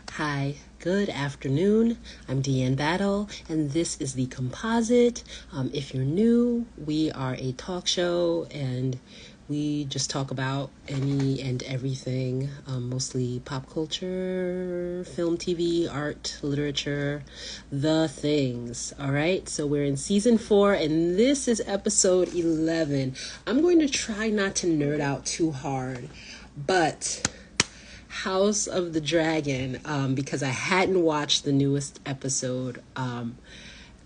Hi, good afternoon. I'm Deanne Battle, and this is the Composite. If you're new, we are a talk show, and we just talk about any and everything, mostly pop culture, film, TV, art, literature, the things. All right, so we're in season 4, and this is episode 11. I'm going to try not to nerd out too hard, but House of the Dragon, because I hadn't watched the newest episode.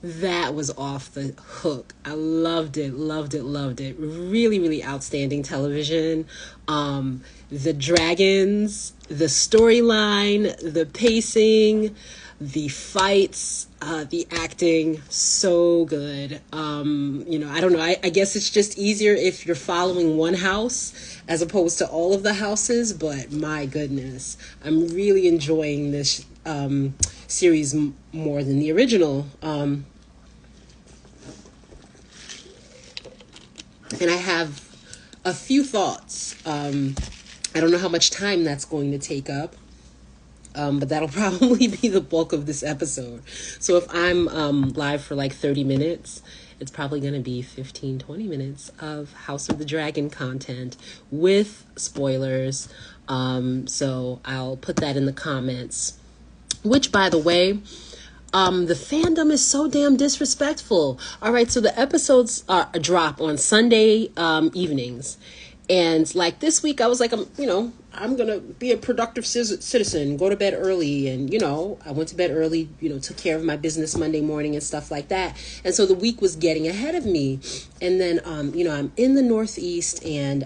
That was off the hook. I loved it, loved it, loved it. Really, really outstanding television. The dragons, the storyline, the pacing, the fights, the acting, so good. I don't know. I guess it's just easier if you're following one house as opposed to all of the houses, but my goodness, I'm really enjoying this series more than the original. And I have a few thoughts. I don't know how much time that's going to take up. But that'll probably be the bulk of this episode. So if I'm live for like 30 minutes, it's probably going to be 15, 20 minutes of House of the Dragon content with spoilers. So I'll put that in the comments. Which, by the way, the fandom is so damn disrespectful. All right, so the episodes drop on Sunday evenings. And like this week, I was like, I'm going to be a productive citizen, go to bed early. And, I went to bed early, took care of my business Monday morning and stuff like that. And so the week was getting ahead of me. And then, I'm in the Northeast and,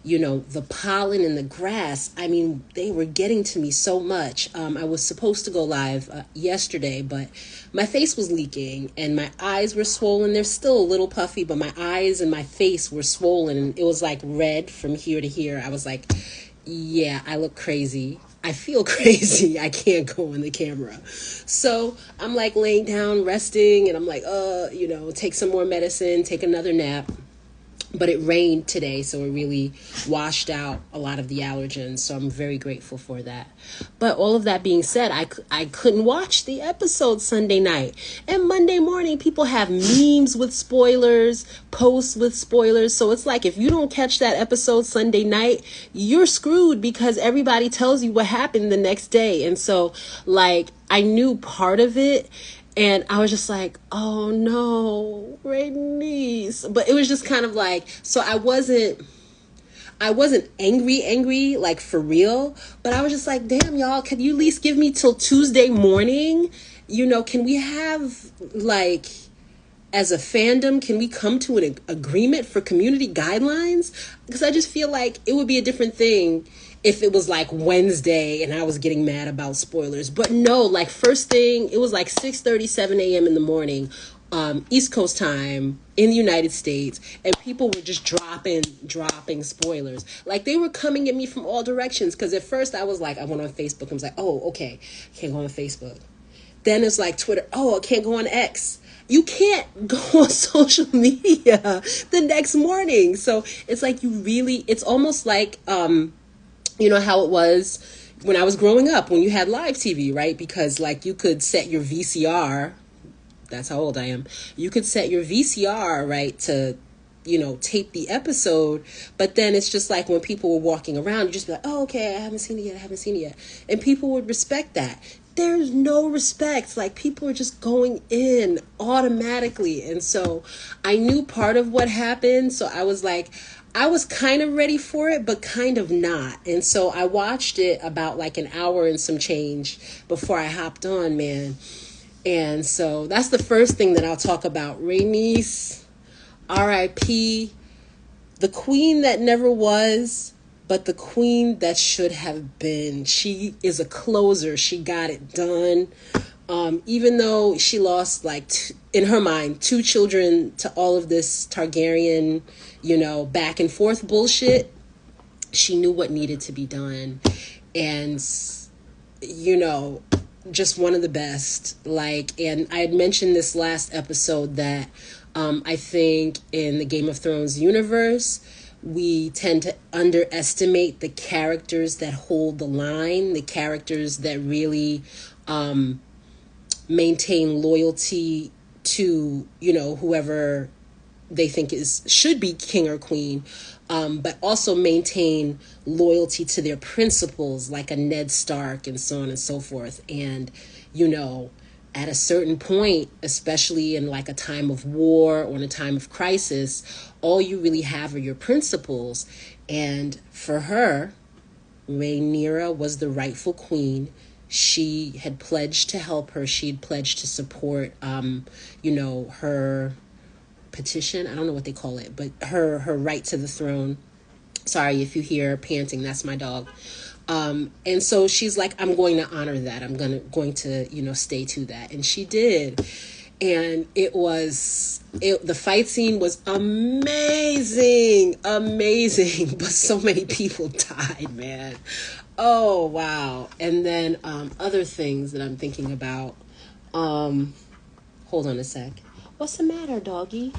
the pollen and the grass, they were getting to me so much. I was supposed to go live yesterday, but my face was leaking and my eyes were swollen. They're still a little puffy, but my eyes and my face were swollen and it was like red from here to here. I was like, yeah, I look crazy. I feel crazy. I can't go in the camera. So I'm like laying down, resting, and I'm like, take some more medicine, take another nap. But it rained today, so it really washed out a lot of the allergens. So I'm very grateful for that. But all of that being said, I couldn't watch the episode Sunday night. And Monday morning, people have memes with spoilers, posts with spoilers. So it's like if you don't catch that episode Sunday night, you're screwed because everybody tells you what happened the next day. And so, I knew part of it. And I was just like, oh no, Rhaenys. But it was just kind of like, so I wasn't angry, like for real. But I was just like, damn, y'all, can you at least give me till Tuesday morning? Can we have as a fandom, can we come to an agreement for community guidelines? Because I just feel like it would be a different thing if it was like Wednesday and I was getting mad about spoilers. But no, first thing, it was like 6:37 a.m. in the morning, East Coast time in the United States, and people were just dropping spoilers. They were coming at me from all directions, because at first I was like, I went on Facebook, I was like, oh, okay, can't go on Facebook. Then it's like Twitter, oh, I can't go on X. You can't go on social media the next morning. So it's like it's almost like, how it was when I was growing up, when you had live TV, right? Because you could set your VCR, that's how old I am. You could set your VCR, right, to, tape the episode. But then it's just like when people were walking around, you just be like, oh, okay, I haven't seen it yet. And people would respect that. There's no respect. People are just going in automatically. And so I knew part of what happened. So I was kind of ready for it, but kind of not. And so I watched it about an hour and some change before I hopped on, man. And so that's the first thing that I'll talk about. Rhaenys, R.I.P., the queen that never was, but the queen that should have been. She is a closer. She got it done. Even though she lost, in her mind, 2 children to all of this Targaryen, back and forth bullshit, she knew what needed to be done. And, just one of the best. And I had mentioned this last episode that I think in the Game of Thrones universe, we tend to underestimate the characters that hold the line, the characters that really maintain loyalty to, whoever they think should be king or queen, but also maintain loyalty to their principles, like a Ned Stark and so on and so forth. And, at a certain point, especially in like a time of war or in a time of crisis, all you really have are your principles. And for her, Rhaenyra was the rightful queen. She had pledged to help her. She had pledged to support, her petition. I don't know what they call it, but her right to the throne. Sorry if you hear panting, that's my dog. And so she's like, I'm going to honor that. I'm going to stay to that. And she did. And the fight scene was amazing, but so many people died, man. Oh, wow. And then other things that I'm thinking about. Hold on a sec. What's the matter, doggy?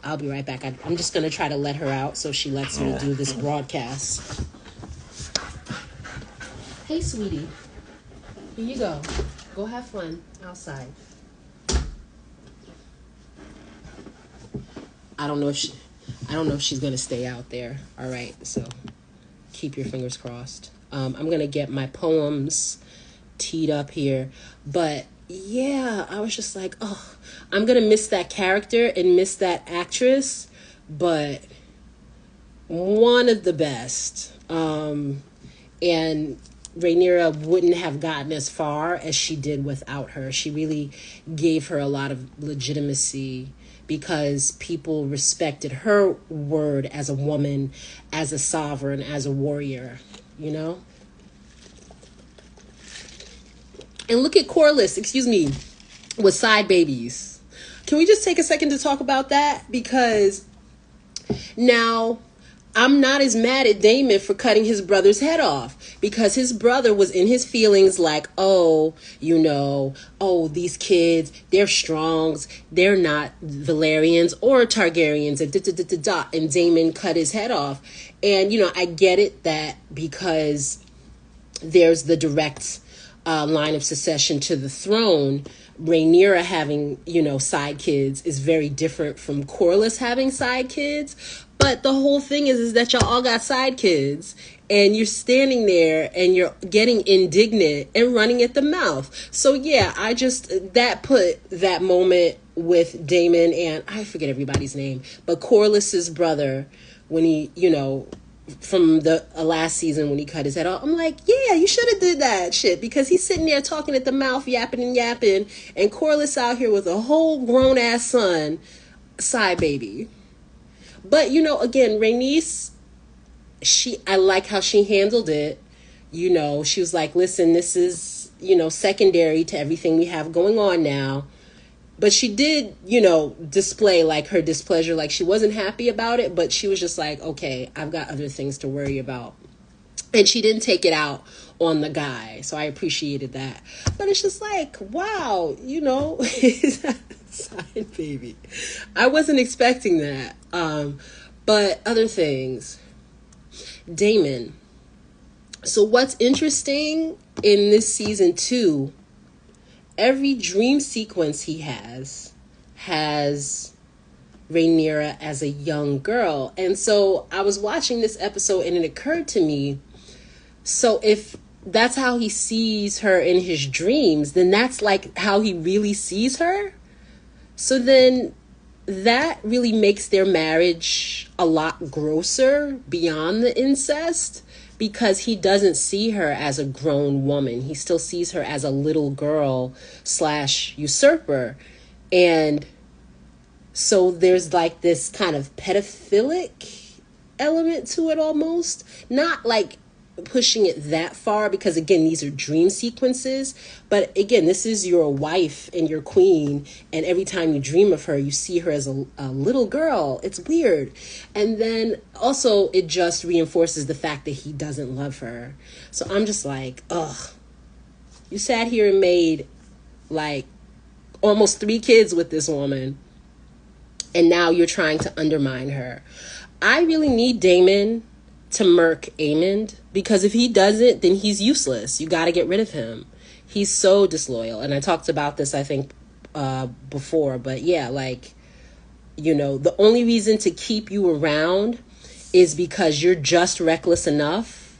I'll be right back. I'm just going to try to let her out so she lets me do this broadcast. Hey, sweetie. Here you go. Go have fun outside. I don't know if she's going to stay out there. All right. So keep your fingers crossed. I'm going to get my poems teed up here. But yeah, I was just like, oh, I'm going to miss that character and miss that actress, but one of the best. And Rhaenyra wouldn't have gotten as far as she did without her. She really gave her a lot of legitimacy because people respected her word as a woman, as a sovereign, as a warrior, And look at Corlys, with side babies. Can we just take a second to talk about that? Because now I'm not as mad at Daemon for cutting his brother's head off, because his brother was in his feelings like, these kids, they're Strongs, they're not Valerians or Targaryens, and Daemon cut his head off. And, I get it that because there's the direct line of succession to the throne, Rhaenyra having, side kids is very different from Corlys having side kids. But the whole thing is that y'all all got side kids and you're standing there and you're getting indignant and running at the mouth. So yeah, that put that moment with Daemon and I forget everybody's name, but Corlys's brother, when he, from the last season when he cut his head off, I'm like, yeah, you should have did that shit, because he's sitting there talking at the mouth, yapping, and Corlys out here with a whole grown ass son, side baby. But again, Rhaenys, I like how she handled it. She was like, listen, this is secondary to everything we have going on now. But she did, display like her displeasure, like she wasn't happy about it, but she was just like, okay, I've got other things to worry about. And she didn't take it out on the guy. So I appreciated that. But it's just like, wow, side baby. I wasn't expecting that. But other things. Daemon. So what's interesting in this season 2, every dream sequence he has Rhaenyra as a young girl. And so I was watching this episode and it occurred to me, so if that's how he sees her in his dreams, then that's like how he really sees her. So then that really makes their marriage a lot grosser beyond the incest, because he doesn't see her as a grown woman. He still sees her as a little girl / usurper. And so there's like this kind of pedophilic element to it almost. Not like pushing it that far, because again, these are dream sequences. But again, this is your wife and your queen, and every time you dream of her, you see her as a little girl. It's weird. And then also it just reinforces the fact that he doesn't love her. So I'm just like, ugh, you sat here and made like almost 3 kids with this woman, and now you're trying to undermine her. I really need Damon to murk Aemond, because if he doesn't, then he's useless. You got to get rid of him. He's so disloyal. And I talked about this, I think, before. But yeah, like, the only reason to keep you around is because you're just reckless enough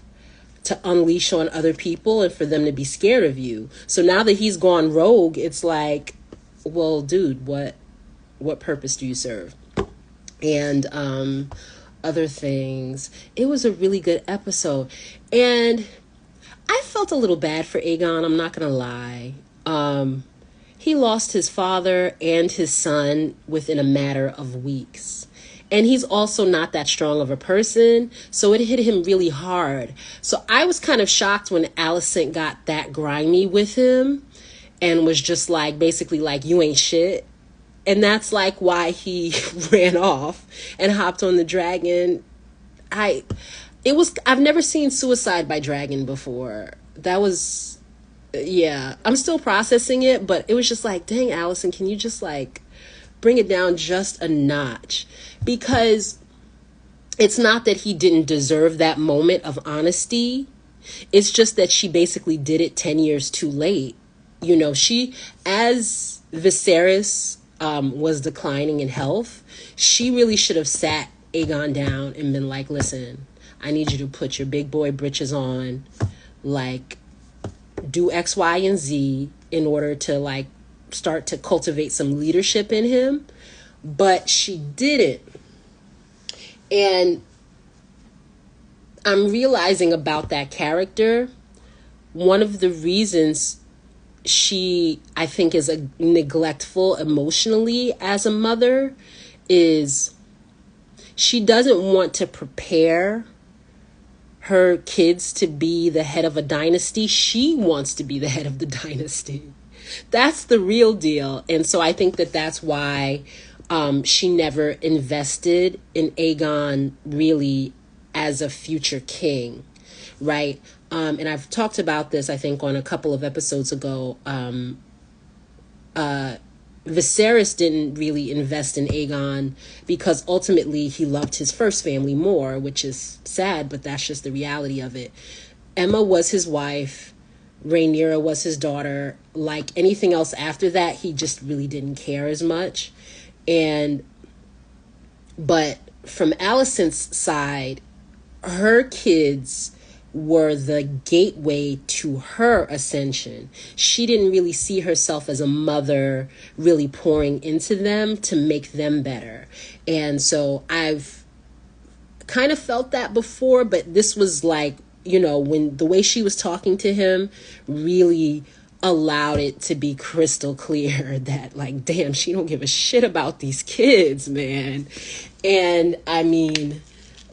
to unleash on other people and for them to be scared of you. So now that he's gone rogue, it's like, well, dude, what purpose do you serve? And other things. It was a really good episode. And I felt a little bad for Aegon, I'm not going to lie. He lost his father and his son within a matter of weeks. And he's also not that strong of a person, so it hit him really hard. So I was kind of shocked when Alicent got that grimy with him and was just like, basically like, you ain't shit. And that's like why he ran off and hopped on the dragon. I've never seen suicide by dragon before. That was, yeah, I'm still processing it, but it was just like, dang, Alicent, can you just like bring it down just a notch? Because it's not that he didn't deserve that moment of honesty. It's just that she basically did it 10 years too late. She, as Viserys was declining in health, she really should have sat Aegon down and been like, listen, I need you to put your big boy britches on, like, do X, Y, and Z in order to, like, start to cultivate some leadership in him. But she didn't. And I'm realizing about that character, one of the reasons she, I think, is a neglectful emotionally as a mother is she doesn't want to prepare her kids to be the head of a dynasty. She wants to be the head of the dynasty. That's the real deal. And so I think that that's why she never invested in Aegon really as a future king, right? And I've talked about this, I think, on a couple of episodes ago. Viserys didn't really invest in Aegon because ultimately he loved his first family more, which is sad, but that's just the reality of it. Emma was his wife. Rhaenyra was his daughter. Like anything else after that, he just really didn't care as much. But from Alicent's side, her kids were the gateway to her ascension. She didn't really see herself as a mother really pouring into them to make them better. And so I've kind of felt that before, but this was like, when the way she was talking to him really allowed it to be crystal clear that, like, damn, she don't give a shit about these kids, man. And I mean,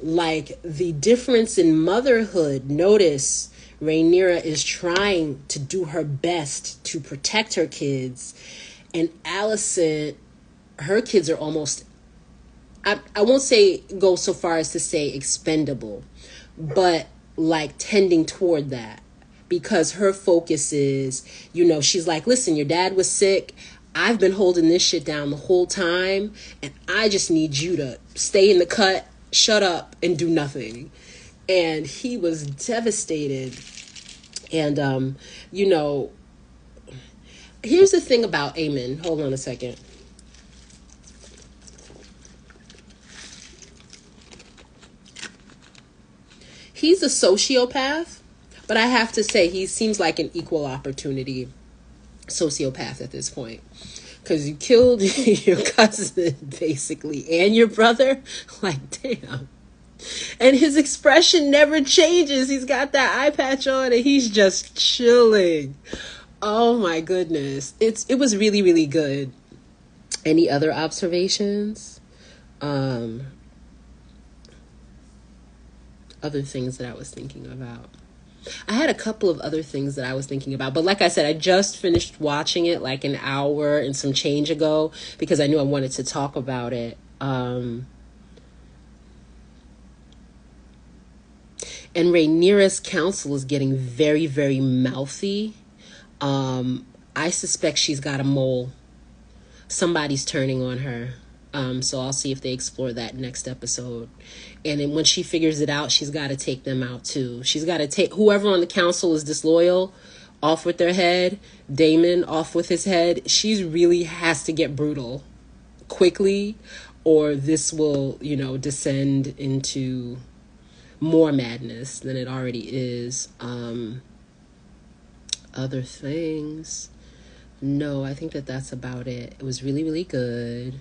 like, the difference in motherhood. Notice Rhaenyra is trying to do her best to protect her kids, and Alicent, her kids are almost, I won't say go so far as to say expendable, but like tending toward that, because her focus is, she's like, listen, your dad was sick. I've been holding this shit down the whole time, and I just need you to stay in the cut, shut up, and do nothing. And he was devastated. And, here's the thing about Aemond. Hold on a second. He's a sociopath, but I have to say he seems like an equal opportunity sociopath at this point. Because you killed your cousin, basically, and your brother. Like, damn. And his expression never changes. He's got that eye patch on and he's just chilling. Oh my goodness. It was really, really good. Any other observations? Other things that I was thinking about. I had a couple of other things that I was thinking about, but like I said, I just finished watching it like an hour and some change ago because I knew I wanted to talk about it. And Rhaenyra's council is getting very, very mouthy. I suspect she's got a mole. Somebody's turning on her. So I'll see if they explore that next episode. And then when she figures it out, she's got to take them out too. She's got to take whoever on the council is disloyal off with their head. Damon off with his head. She really has to get brutal quickly, or this will, descend into more madness than it already is. Other things. No, I think that's about it. It was really, really good.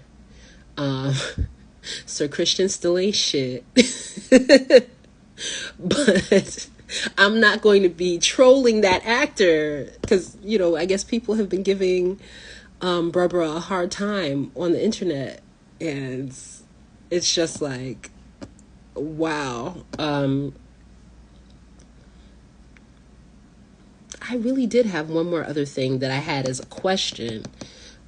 Sir Christian still ain't shit. But I'm not going to be trolling that actor because, I guess people have been giving Barbara a hard time on the internet. And it's just like, wow. I really did have one more other thing that I had as a question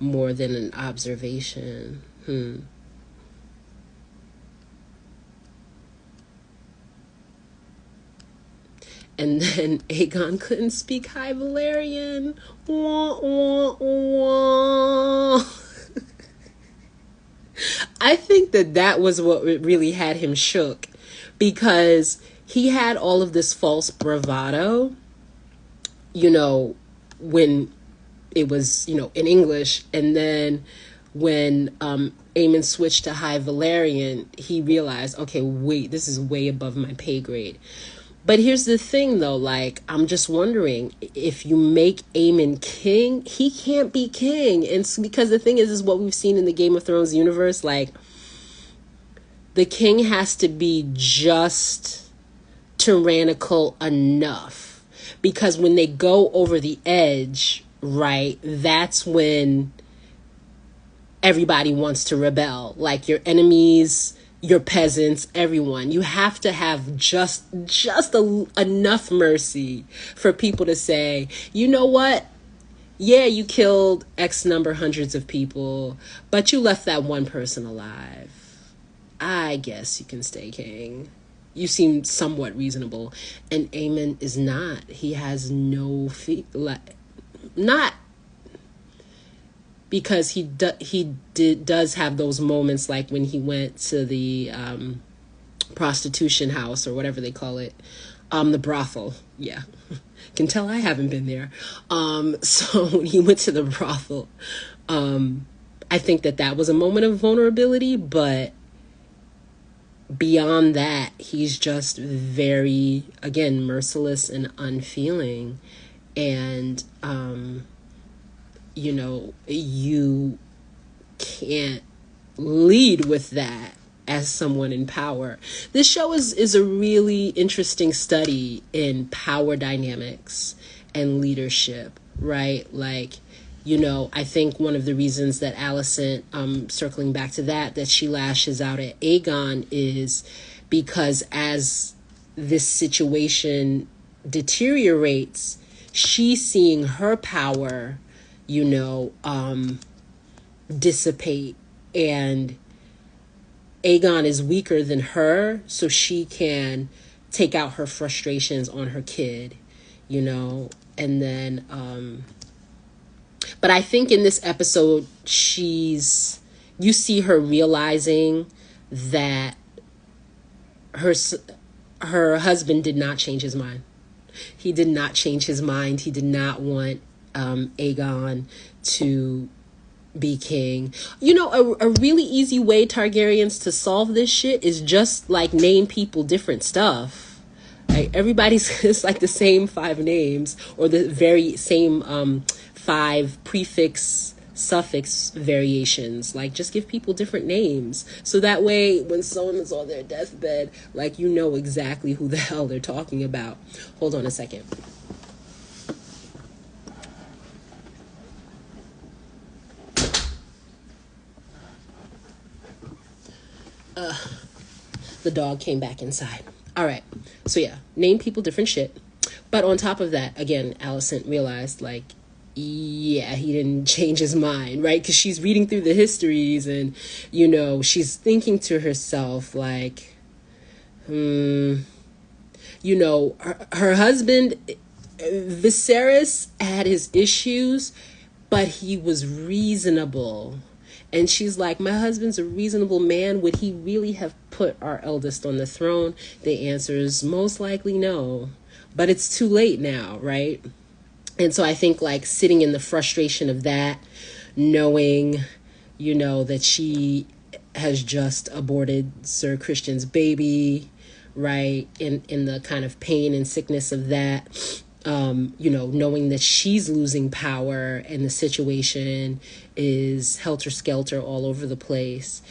more than an observation. And then Aegon couldn't speak High Valyrian. Wah, wah, wah. I think that was what really had him shook, because he had all of this false bravado, when it was, in English. And then when Aemon switched to High Valyrian, he realized, okay, wait, this is way above my pay grade. But here's the thing, though, I'm just wondering, if you make Aemon king, he can't be king. And because the thing is what we've seen in the Game of Thrones universe, the king has to be just tyrannical enough. Because when they go over the edge, right, that's when everybody wants to rebel. Your enemies, your peasants, everyone. You have to have just enough mercy for people to say, you know what? Yeah, you killed X number, hundreds of people, but you left that one person alive. I guess you can stay king. You seem somewhat reasonable. And Aemon is not. He has no not because he does have those moments, like when he went to the prostitution house, or whatever they call it, the brothel. Yeah, can tell I haven't been there. So when he went to the brothel, I think that was a moment of vulnerability, but beyond that, he's just very, again, merciless and unfeeling. And you can't lead with that as someone in power. This show is a really interesting study in power dynamics and leadership, right? I think one of the reasons that Alicent, circling back to that she lashes out at Aegon is because as this situation deteriorates, she's seeing her power, dissipate, and Aegon is weaker than her, so she can take out her frustrations on her kid, and then, but I think in this episode, you see her realizing that her husband did not change his mind. He did not change his mind. He did not want Aegon to be king. A really easy way, Targaryens, to solve this shit is just name people different stuff. Everybody's it's the same 5 names, or the very same 5 prefix suffix variations. Just give people different names, so that way when someone is on their deathbed, exactly who the hell they're talking about. Hold on a second. The dog came back inside. All right. So yeah, name people different shit. But on top of that, again, Alicent realized yeah, he didn't change his mind, right? Because she's reading through the histories and, she's thinking to herself her husband, Viserys, had his issues, but he was reasonable. And she's like, my husband's a reasonable man. Would he really have put our eldest on the throne? The answer is most likely no. But it's too late now, right? And so I think like sitting in the frustration of that, knowing, that she has just aborted Sir Christian's baby, right? In the kind of pain and sickness of that, knowing that she's losing power and the situation is helter-skelter all over the place.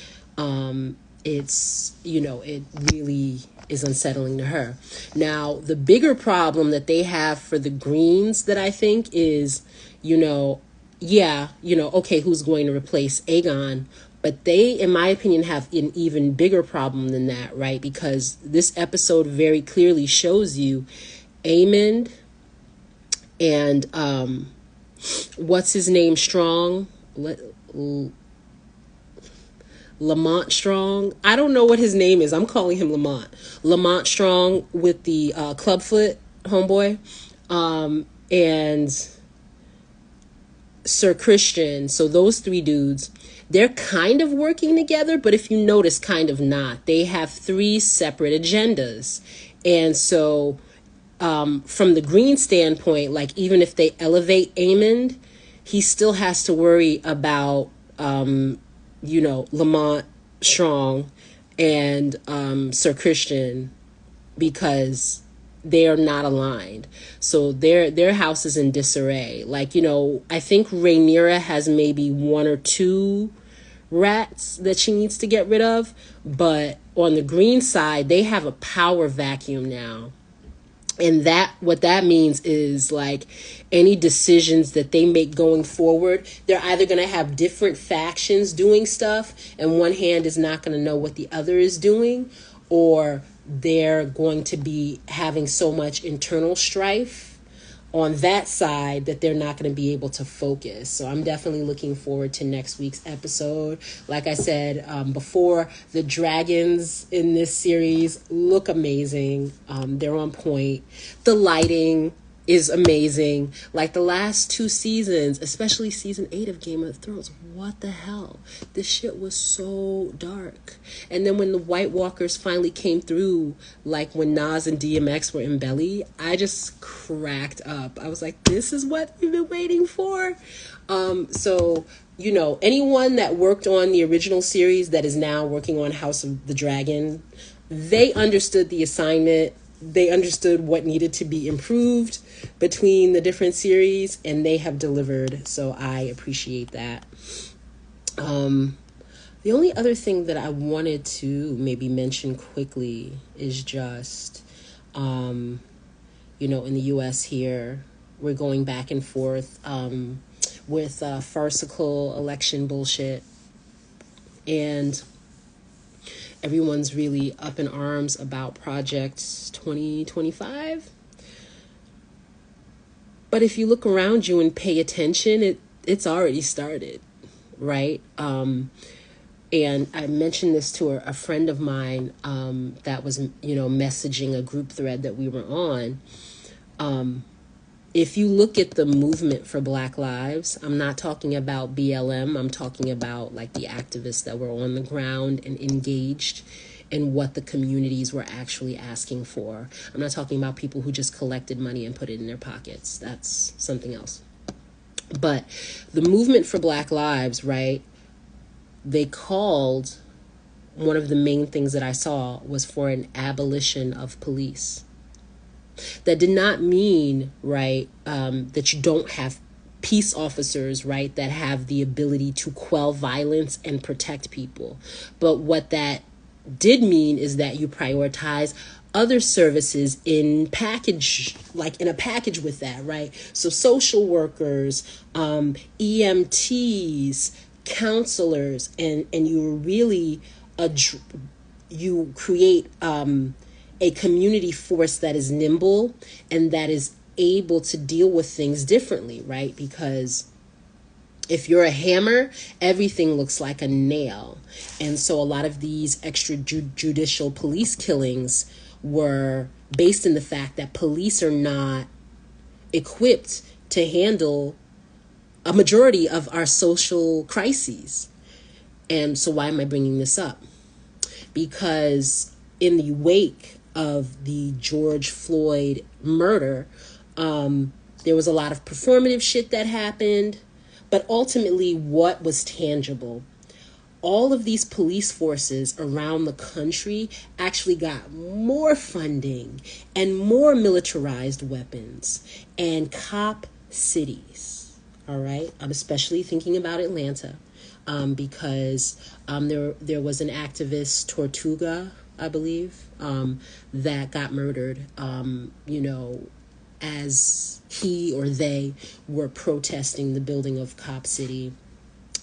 It really is unsettling to her. Now, the bigger problem that they have for the Greens that I think is, okay, who's going to replace Aegon? But they, in my opinion, have an even bigger problem than that, right? Because this episode very clearly shows you Aemond and what's his name, Strong? Lamont Strong. I don't know what his name is. I'm calling him Lamont. Lamont Strong with the clubfoot homeboy. And Sir Christian. So those three dudes, they're kind of working together, but if you notice, kind of not. They have three separate agendas. And so from the Green standpoint, like even if they elevate Aemond, he still has to worry about Lamont Strong and Sir Christian, because they are not aligned. So their house is in disarray. Like, I think Rhaenyra has maybe one or two rats that she needs to get rid of, but on the Green side, they have a power vacuum now. And what that means is like any decisions that they make going forward, they're either going to have different factions doing stuff and one hand is not going to know what the other is doing, or they're going to be having so much internal strife on that side that they're not going to be able to focus. So I'm definitely looking forward to next week's episode. Like I said before, the dragons in this series look amazing. They're on point. The lighting is amazing. Like the last two seasons, especially season 8 of Game of Thrones, what the hell? This shit was so dark. And then when the White Walkers finally came through, like when Nas and DMX were in Belly, I just cracked up. I was like, this is what we've been waiting for. So anyone that worked on the original series that is now working on House of the Dragon, they understood the assignment. They understood what needed to be improved between the different series, and they have delivered. So I appreciate that. The only other thing that I wanted to maybe mention quickly is just, in the U.S. here, we're going back and forth with farcical election bullshit. And everyone's really up in arms about Project 2025. But if you look around you and pay attention, it's already started, right? And I mentioned this to a friend of mine that was, messaging a group thread that we were on. If you look at the movement for Black Lives, I'm not talking about BLM. I'm talking about like the activists that were on the ground and engaged in what the communities were actually asking for. I'm not talking about people who just collected money and put it in their pockets. That's something else. But the movement for Black Lives, right? They called, one of the main things that I saw was for an abolition of police. That did not mean, right, that you don't have peace officers, right, that have the ability to quell violence and protect people. But what that did mean is that you prioritize other services in a package with that, right? So social workers, EMTs, counselors, and you really you create a community force that is nimble and that is able to deal with things differently, right? Because if you're a hammer, everything looks like a nail. And so a lot of these extrajudicial police killings were based in the fact that police are not equipped to handle a majority of our social crises. And so why am I bringing this up? Because in the wake of the George Floyd murder, there was a lot of performative shit that happened, but ultimately what was tangible? All of these police forces around the country actually got more funding and more militarized weapons and cop cities. All right. I'm especially thinking about Atlanta because there was an activist, Tortuga, I believe, that got murdered, as he or they were protesting the building of Cop City.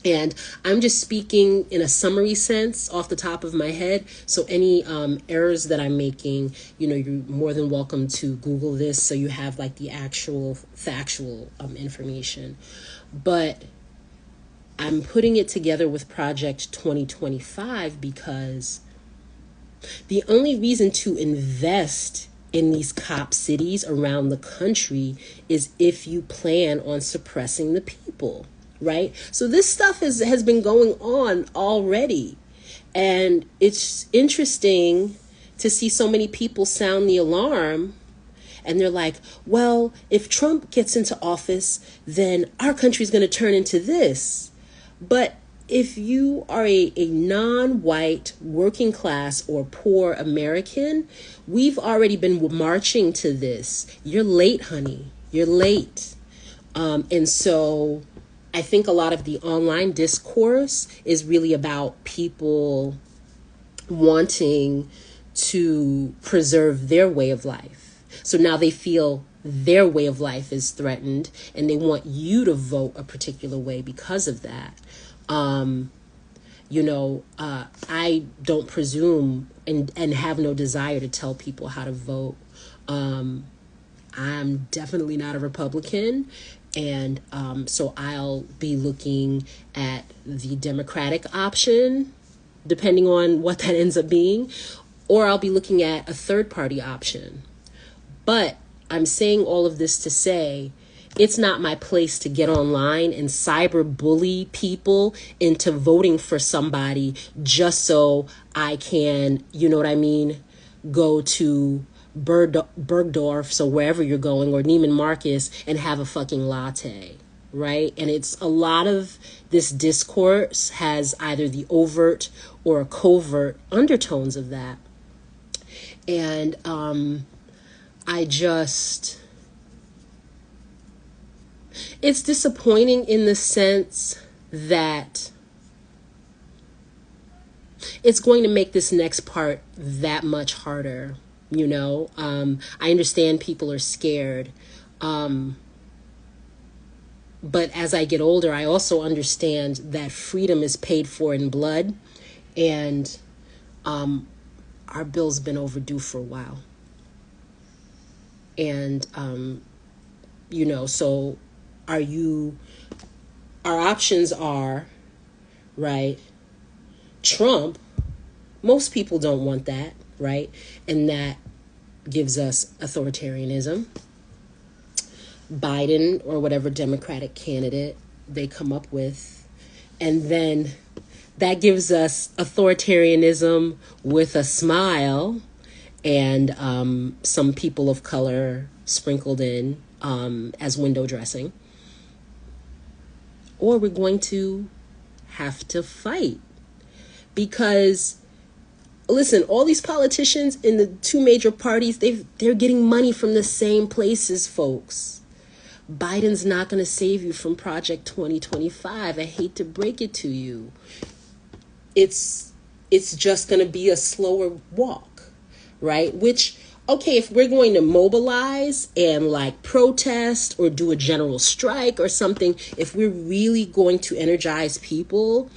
And I'm just speaking in a summary sense off the top of my head. So any errors that I'm making, you're more than welcome to Google this so you have like the actual factual information. But I'm putting it together with Project 2025 because the only reason to invest in these cop cities around the country is if you plan on suppressing the people. Right? So this stuff has been going on already. And it's interesting to see so many people sound the alarm. And they're like, well, if Trump gets into office, then our country's going to turn into this. But if you are a non-white, working class or poor American, we've already been marching to this. You're late, honey. You're late. And so I think a lot of the online discourse is really about people wanting to preserve their way of life. So now they feel their way of life is threatened and they want you to vote a particular way because of that. I don't presume and have no desire to tell people how to vote. I'm definitely not a Republican. And so I'll be looking at the Democratic option, depending on what that ends up being, or I'll be looking at a third party option. But I'm saying all of this to say it's not my place to get online and cyber bully people into voting for somebody just so I can, go to Bergdorf, so wherever you're going, or Neiman Marcus, and have a fucking latte, right? And it's a lot of this discourse has either the overt or covert undertones of that. And it's disappointing in the sense that it's going to make this next part that much harder. I understand people are scared. But as I get older, I also understand that freedom is paid for in blood. And our bill's been overdue for a while. And, so our options are, right, Trump. Most people don't want that, right? And that gives us authoritarianism. Biden or whatever Democratic candidate they come up with. And then that gives us authoritarianism with a smile and some people of color sprinkled in as window dressing. Or we're going to have to fight. Because listen, all these politicians in the two major parties, they're getting money from the same places, folks. Biden's not going to save you from Project 2025. I hate to break it to you. It's just going to be a slower walk, right? Which, okay, if we're going to mobilize and like protest or do a general strike or something, if we're really going to energize people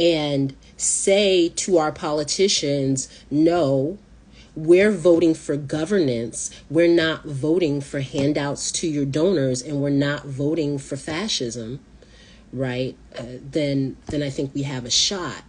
and say to our politicians, no, we're voting for governance. We're not voting for handouts to your donors, and we're not voting for fascism, right? Then I think we have a shot.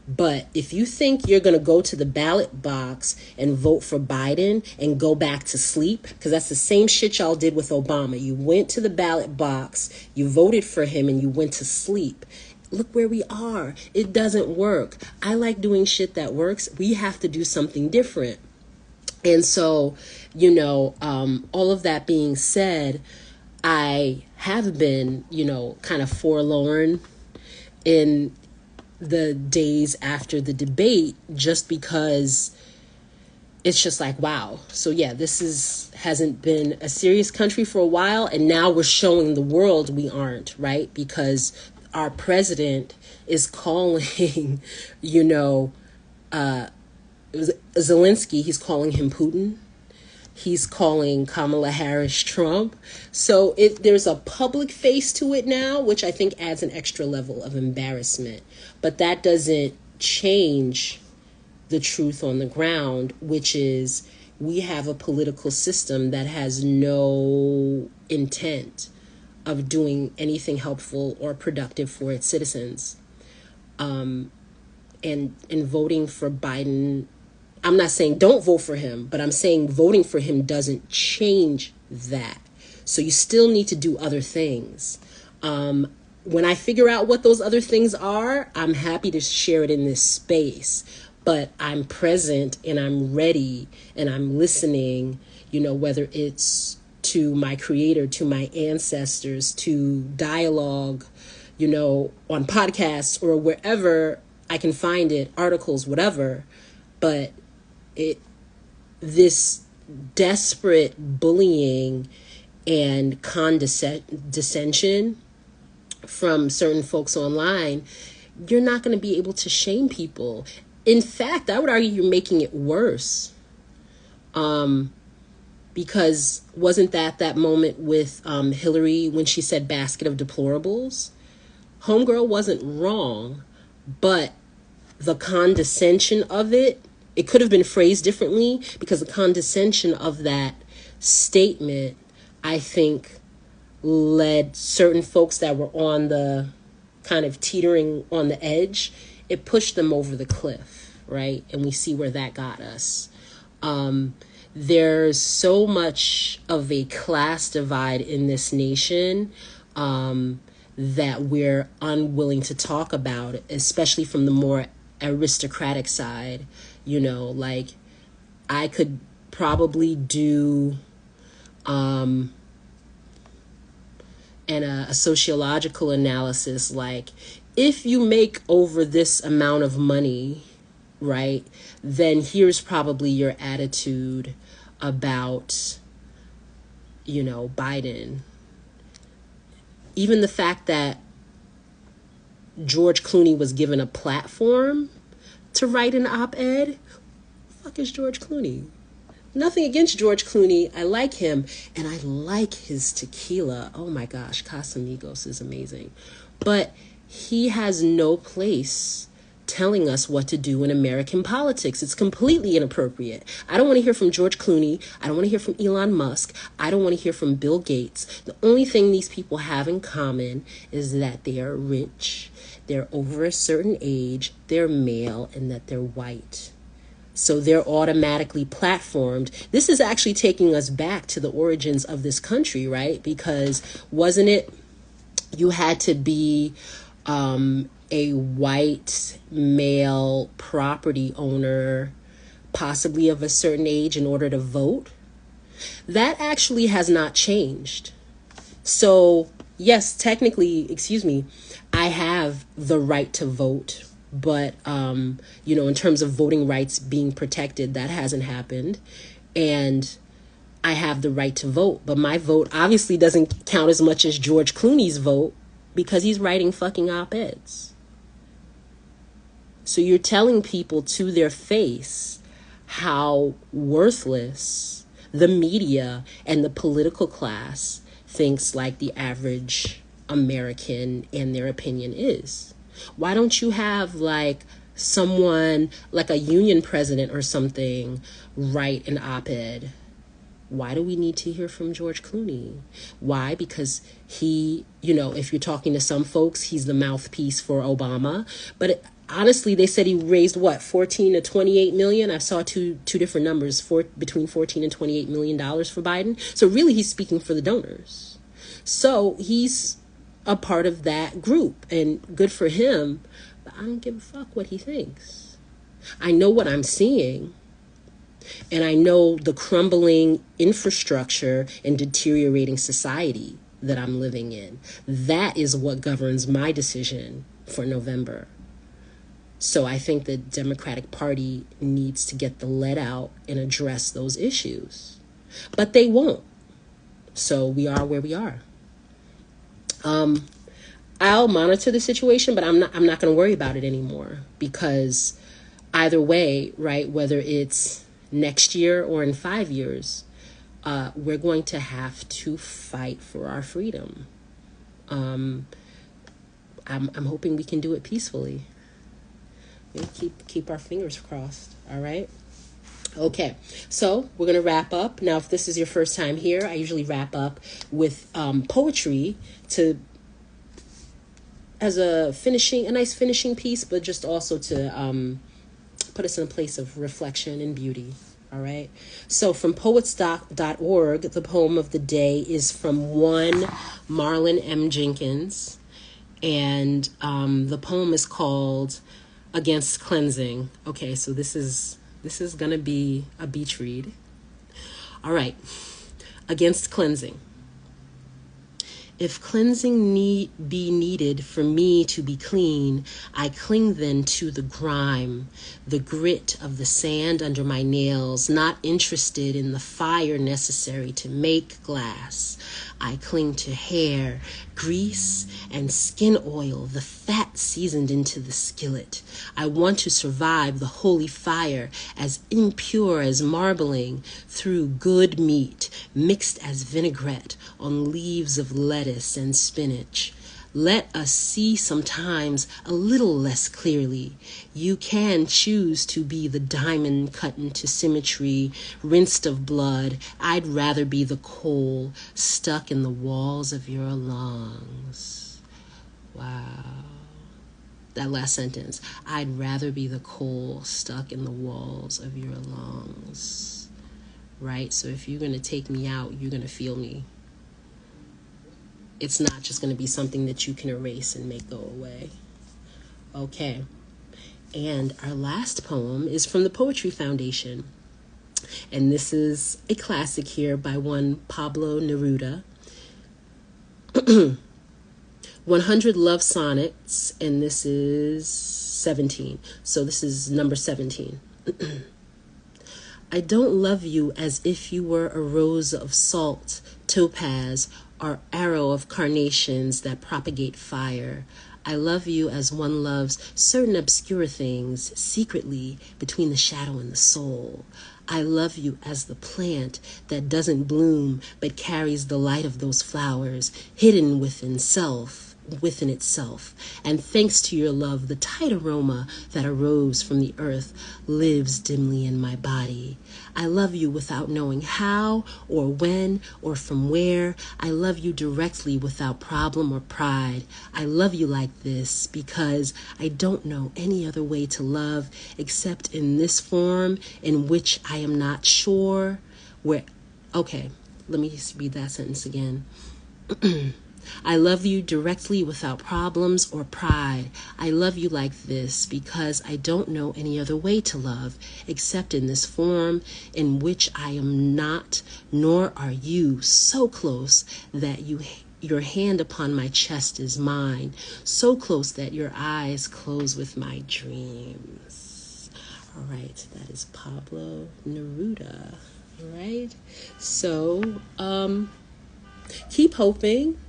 But if you think you're going to go to the ballot box and vote for Biden and go back to sleep, because that's the same shit y'all did with Obama. You went to the ballot box, you voted for him, and you went to sleep. look where we are. It doesn't work. I like doing shit that works. We have to do something different. And so, all of that being said, I have been, kind of forlorn in the days after the debate, just because it's just like, wow. So yeah, hasn't been a serious country for a while. And now we're showing the world we aren't, right? Because our president is calling, Zelensky, he's calling him Putin. He's calling Kamala Harris Trump. So there's a public face to it now, which I think adds an extra level of embarrassment. But that doesn't change the truth on the ground, which is we have a political system that has no intent of doing anything helpful or productive for its citizens. And voting for Biden, I'm not saying don't vote for him, but I'm saying voting for him doesn't change that. So you still need to do other things. When I figure out what those other things are, I'm happy to share it in this space. But I'm present and I'm ready and I'm listening, whether it's to my creator, to my ancestors, to dialogue, on podcasts or wherever I can find it, articles, whatever. But this desperate bullying and condescension from certain folks online, you're not going to be able to shame people. In fact, I would argue you're making it worse. Because wasn't that moment with Hillary when she said basket of deplorables? Homegirl wasn't wrong, but the condescension of it could have been phrased differently, because the condescension of that statement, I think, led certain folks that were on the kind of teetering on the edge, it pushed them over the cliff, right? And we see where that got us. There's so much of a class divide in this nation that we're unwilling to talk about, especially from the more aristocratic side. Like I could probably do a sociological analysis, like if you make over this amount of money, right, then here's probably your attitude about, Biden. Even the fact that George Clooney was given a platform to write an op-ed. Fuck is George Clooney? Nothing against George Clooney. I like him, and I like his tequila. Oh my gosh, Casamigos is amazing. But he has no place telling us what to do in American politics. It's completely inappropriate. I don't want to hear from George Clooney. I don't want to hear from Elon Musk. I don't want to hear from Bill Gates. The only thing these people have in common is that they are rich, they're over a certain age, they're male, and that they're white. So they're automatically platformed. This is actually taking us back to the origins of this country, right? Because wasn't it you had to be a white male property owner, possibly of a certain age, in order to vote? That actually has not changed. So yes, technically, I have the right to vote, but in terms of voting rights being protected, that hasn't happened. And I have the right to vote, but my vote obviously doesn't count as much as George Clooney's vote, because he's writing fucking op-eds. So you're telling people to their face how worthless the media and the political class thinks like the average American and their opinion is. Why don't you have like someone like a union president or something write an op-ed? Why do we need to hear from George Clooney? Why? Because he, if you're talking to some folks, he's the mouthpiece for Obama. But honestly, they said he raised 14 to 28 million. I saw two different numbers, between 14 and 28 million dollars for Biden. So really, he's speaking for the donors. So he's a part of that group, and good for him, but I don't give a fuck what he thinks. I know what I'm seeing, and I know the crumbling infrastructure and deteriorating society that I'm living in. That is what governs my decision for November. So I think the Democratic Party needs to get the lead out and address those issues. But they won't. So we are where we are. I'll monitor the situation, but I'm not going to worry about it anymore, because either way, right, whether it's next year or in 5 years, we're going to have to fight for our freedom. I'm hoping we can do it peacefully. Keep our fingers crossed. All right. Okay, so we're gonna wrap up now. If this is your first time here, I usually wrap up with poetry as a nice finishing piece, but just also to put us in a place of reflection and beauty. All right. So from poets.org, the poem of the day is from one Marlin M. Jenkins, and the poem is called Against Cleansing. Okay, so this is going to be a beach read. All right. Against cleansing. If cleansing be needed for me to be clean, I cling then to the grime, the grit of the sand under my nails, not interested in the fire necessary to make glass. I cling to hair, grease, and skin oil, the fat seasoned into the skillet. I want to survive the holy fire, as impure as marbling, through good meat, mixed as vinaigrette on leaves of lettuce and spinach. Let us see sometimes a little less clearly. You can choose to be the diamond cut into symmetry, rinsed of blood. I'd rather be the coal stuck in the walls of your lungs. Wow. That last sentence. I'd rather be the coal stuck in the walls of your lungs. Right? So if you're going to take me out, you're going to feel me. It's not just going to be something that you can erase and make go away. Okay. And our last poem is from the Poetry Foundation. And this is a classic here by one Pablo Neruda. 100 Love Sonnets, and this is 17. So this is number 17. I don't love you as if you were a rose of salt, topaz, or arrow of carnations that propagate fire. I love you as one loves certain obscure things, secretly between the shadow and the soul. I love you as the plant that doesn't bloom but carries the light of those flowers, hidden within itself. And thanks to your love, the tight aroma that arose from the earth lives dimly in my body. I love you without knowing how or when or from where. I love you directly without problem or pride. I love you like this because I don't know any other way to love except in this form in which I am not sure where. Okay, let me just read that sentence again. I love you directly without problems or pride. I love you like this because I don't know any other way to love except in this form in which I am not, nor are you, so close that your hand upon my chest is mine, so close that your eyes close with my dreams. All right, that is Pablo Neruda. All right, so keep hoping.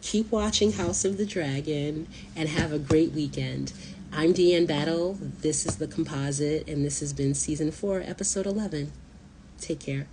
Keep watching House of the Dragon and have a great weekend. I'm Deanne Battle. This is The Composite, and this has been Season 4, Episode 11. Take care.